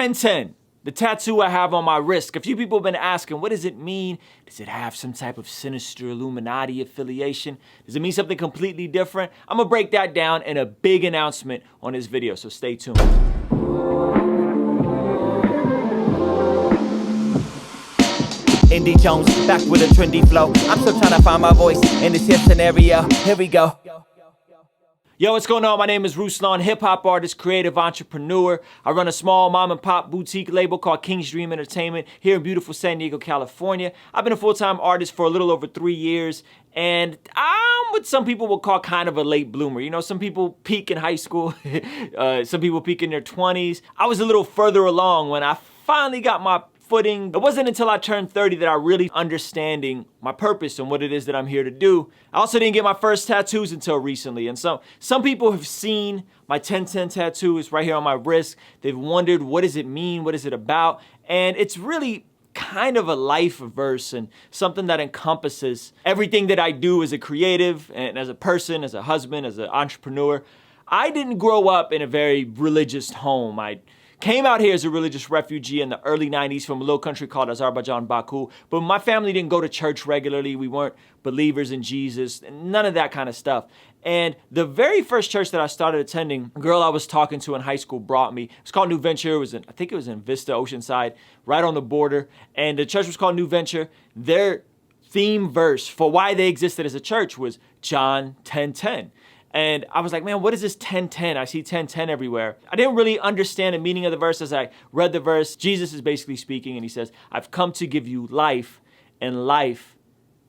1010, the tattoo I have on my wrist. A few people have been asking, what does it mean? Does it have some type of sinister Illuminati affiliation? Does it mean something completely different? I'm gonna break that down in a big announcement on this video, so stay tuned. Indie Jones, back with a trendy flow. I'm still trying to find my voice in this here scenario. Here we go. Yo, what's going on? My name is Ruslan, hip-hop artist, creative entrepreneur. I run a small mom-and-pop boutique label called King's Dream Entertainment here in beautiful San Diego, California. I've been a full-time artist for a little over 3 years, and I'm what some people would call kind of a late bloomer. You know, some people peak in high school, some people peak in their 20s. I was a little further along when I finally got my footing. It wasn't until I turned 30 that I really understanding my purpose and what it is that I'm here to do. I also didn't get my first tattoos until recently. And so some people have seen my 1010 tattoo. It's right here on my wrist. They've wondered, what does it mean? What is it about? And it's really kind of a life verse and something that encompasses everything that I do as a creative and as a person, as a husband, as an entrepreneur. I didn't grow up in a very religious home. I came out here as a religious refugee in the early 90s from a little country called Azerbaijan, Baku. But my family didn't go to church regularly. We weren't believers in Jesus, none of that kind of stuff. And the very first church that I started attending, a girl I was talking to in high school brought me. It's called New Venture. I think it was in Vista, Oceanside, right on the border. And the church was called New Venture. Their theme verse for why they existed as a church was John 10:10. And I was like, man, what is this 10:10? I see 10:10 everywhere. I didn't really understand the meaning of the verse. As I read the verse, Jesus is basically speaking and he says, I've come to give you life and life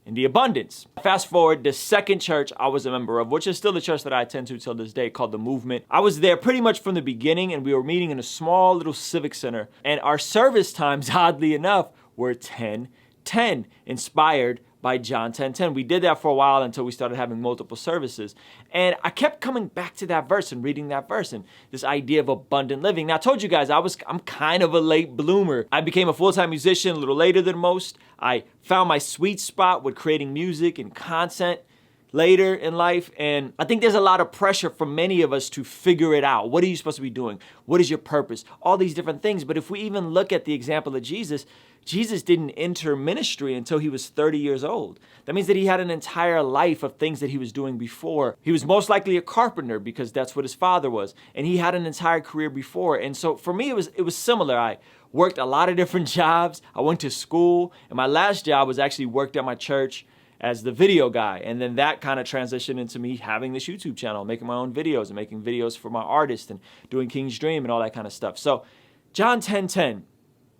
in the abundance. Fast forward, the second church I was a member of, which is still the church that I attend to till this day, called The Movement. I was there pretty much from the beginning, and we were meeting in a small little civic center. And our service times, oddly enough, were 10:10, inspired by John 10:10. We did that for a while until we started having multiple services. And I kept coming back to that verse and reading that verse and this idea of abundant living. Now, I told you guys I'm kind of a late bloomer. I became a full-time musician a little later than most. I found my sweet spot with creating music and content later in life. And I think there's a lot of pressure for many of us to figure it out. What are you supposed to be doing? What is your purpose? All these different things. But if we even look at the example of Jesus, Jesus didn't enter ministry until he was 30 years old. That means that he had an entire life of things that he was doing before. He was most likely a carpenter because that's what his father was. And he had an entire career before. And so for me, it was similar. I worked a lot of different jobs. I went to school. And my last job was actually worked at my church as the video guy. And then that kind of transitioned into me having this YouTube channel, making my own videos and making videos for my artists and doing King's Dream and all that kind of stuff. So John 10:10.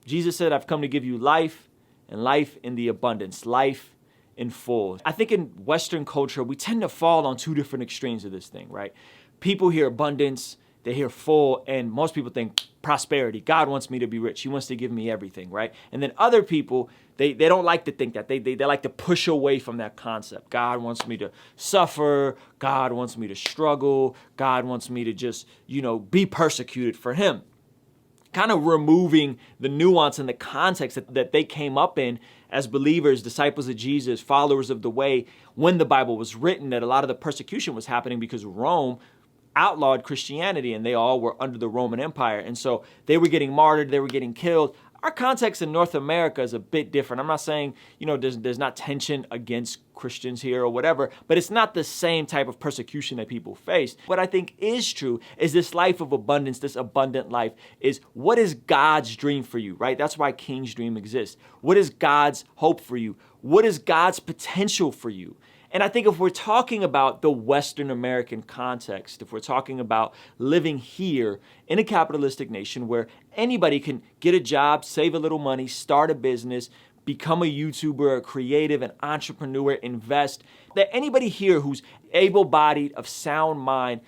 Jesus said, I've come to give you life and life in the abundance, life in full. I think in Western culture, we tend to fall on two different extremes of this thing, right? People hear abundance, they hear full, and most people think prosperity. God wants me to be rich. He wants to give me everything, right? And then other people, they don't like to think that. They like to push away from that concept. God wants me to suffer. God wants me to struggle. God wants me to just, be persecuted for him. Kind of removing the nuance and the context that they came up in as believers, disciples of Jesus, followers of the way, when the Bible was written, that a lot of the persecution was happening because Rome outlawed Christianity and they all were under the Roman Empire. And so they were getting martyred, they were getting killed. Our context in North America is a bit different. I'm not saying, there's not tension against Christians here or whatever, but it's not the same type of persecution that people face. What I think is true is this life of abundance, this abundant life is what is God's dream for you, right? That's why King's Dream exists. What is God's hope for you? What is God's potential for you? And I think if we're talking about the Western American context, if we're talking about living here in a capitalistic nation where anybody can get a job, save a little money, start a business, become a YouTuber, a creative, an entrepreneur, invest, that anybody here who's able-bodied, of sound mind,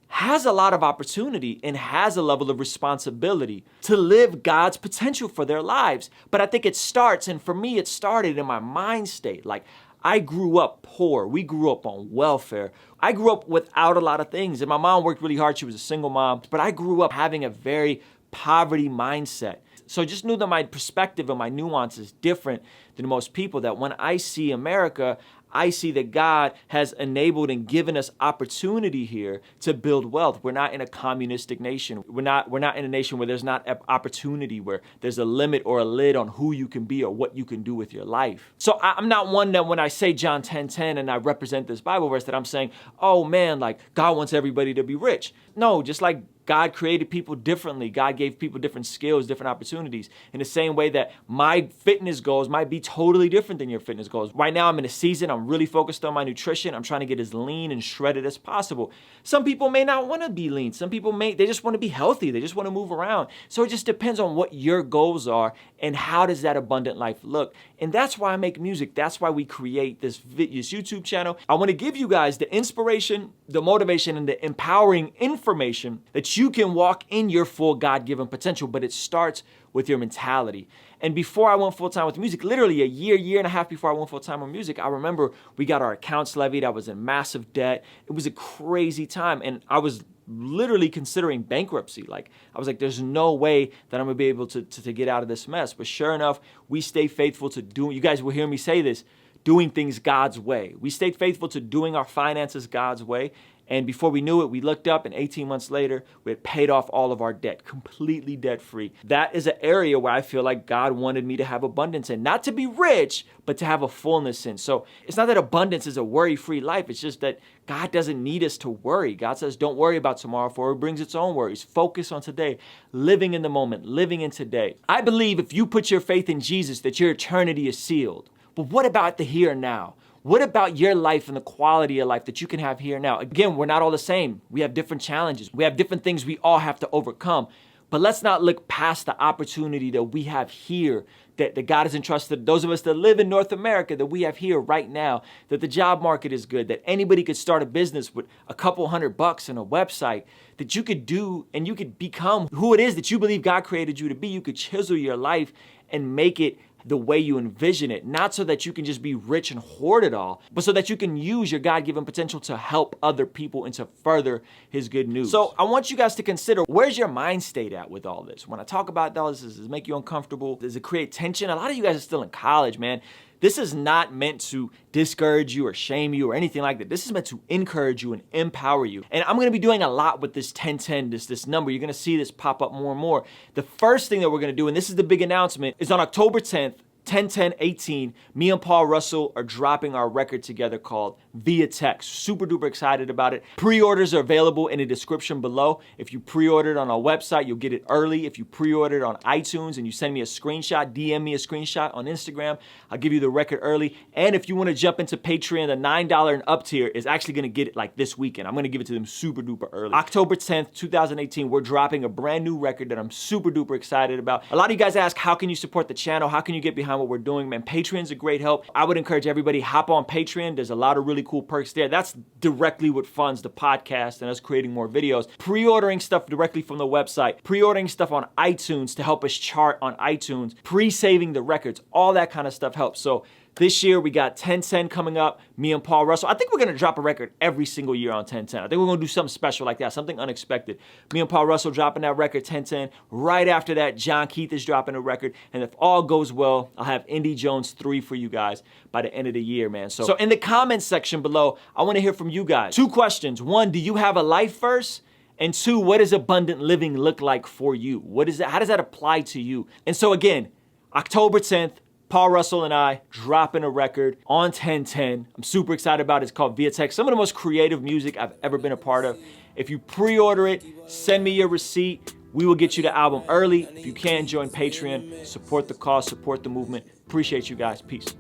has a lot of opportunity and has a level of responsibility to live God's potential for their lives. But I think it starts, and for me, it started in my mind state. Like, I grew up poor. We grew up on welfare. I grew up without a lot of things. And my mom worked really hard. She was a single mom. But I grew up having a very poverty mindset. So I just knew that my perspective and my nuance is different than most people, that when I see America, I see that God has enabled and given us opportunity here to build wealth. We're not in a communistic nation. We're not in a nation where there's not opportunity, where there's a limit or a lid on who you can be or what you can do with your life. So I'm not one that when I say John 10:10 and I represent this Bible verse that I'm saying, oh man, like God wants everybody to be rich. No, just like God created people differently. God gave people different skills, different opportunities. In the same way that my fitness goals might be totally different than your fitness goals. Right now I'm in a season, I'm really focused on my nutrition. I'm trying to get as lean and shredded as possible. Some people may not want to be lean. Some people they just want to be healthy. They just want to move around. So it just depends on what your goals are and how does that abundant life look. And that's why I make music. That's why we create this YouTube channel. I want to give you guys the inspiration, the motivation, and the empowering information that you can walk in your full God-given potential, but it starts with your mentality. And before I went full-time with music, literally a year and a half before I went full-time with music, I remember we got our accounts levied. I was in massive debt. It was a crazy time. And I was literally considering bankruptcy. Like, I was like, there's no way that I'm gonna be able to get out of this mess. But sure enough, we stay faithful to doing, you guys will hear me say this, doing things God's way. We stayed faithful to doing our finances God's way. And before we knew it, we looked up and 18 months later, we had paid off all of our debt, completely debt-free. That is an area where I feel like God wanted me to have abundance in. Not to be rich, but to have a fullness in. So it's not that abundance is a worry-free life. It's just that God doesn't need us to worry. God says, don't worry about tomorrow, for it brings its own worries. Focus on today, living in the moment, living in today. I believe if you put your faith in Jesus, that your eternity is sealed. But what about the here and now? What about your life and the quality of life that you can have here now? Again, we're not all the same. We have different challenges. We have different things we all have to overcome. But let's not look past the opportunity that we have here, that God has entrusted those of us that live in North America, that we have here right now, that the job market is good, that anybody could start a business with a couple $100 and a website, that you could do and you could become who it is that you believe God created you to be. You could chisel your life and make it the way you envision it, not so that you can just be rich and hoard it all, but so that you can use your God-given potential to help other people and to further his good news. So I want you guys to consider, where's your mind state at with all this? When I talk about all this, does it make you uncomfortable? Does it create tension? A lot of you guys are still in college, man. This is not meant to discourage you or shame you or anything like that. This is meant to encourage you and empower you. And I'm gonna be doing a lot with this 1010, this number. You're gonna see this pop up more and more. The first thing that we're gonna do, and this is the big announcement, is on October 10th, 10-10-18, me and Paul Russell are dropping our record together called Via Text. Super duper excited about it. Pre-orders are available in the description below. If you pre-ordered on our website, you'll get it early. If you pre-ordered on iTunes and you send me a screenshot, DM me a screenshot on Instagram, I'll give you the record early. And if you want to jump into Patreon, the $9 and up tier is actually going to get it like this weekend. I'm going to give it to them super duper early. October 10th, 2018, we're dropping a brand new record that I'm super duper excited about. A lot of you guys ask, how can you support the channel? How can you get behind what we're doing? Man, Patreon's a great help. I would encourage everybody, hop on Patreon. There's a lot of really cool perks there. That's directly what funds the podcast and us creating more videos. Pre-ordering stuff directly from the website, pre-ordering stuff on iTunes to help us chart on iTunes, pre-saving the records, all that kind of stuff helps. So this year we got 1010 coming up, me and Paul Russell. I think we're gonna drop a record every single year on 1010. I think we're gonna do something special like that, something unexpected. Me and Paul Russell dropping that record 1010. Right after that, John Keith is dropping a record. And if all goes well, I'll have Indy Jones 3 for you guys by the end of the year, man. So in the comments section below, I wanna hear from you guys. 2 questions. 1, do you have a life verse? And 2, what does abundant living look like for you? What is that? How does that apply to you? And so again, October 10th, Paul Russell and I dropping a record on 1010. I'm super excited about it. It's called Via Text. Some of the most creative music I've ever been a part of. If you pre-order it, send me your receipt. We will get you the album early. If you can, join Patreon. Support the cause, support the movement. Appreciate you guys. Peace.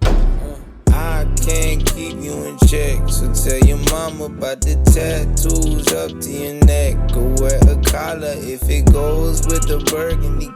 I can't keep you in check, so tell your mama about the tattoos up to your neck. Go wear a collar if it goes with the burgundy.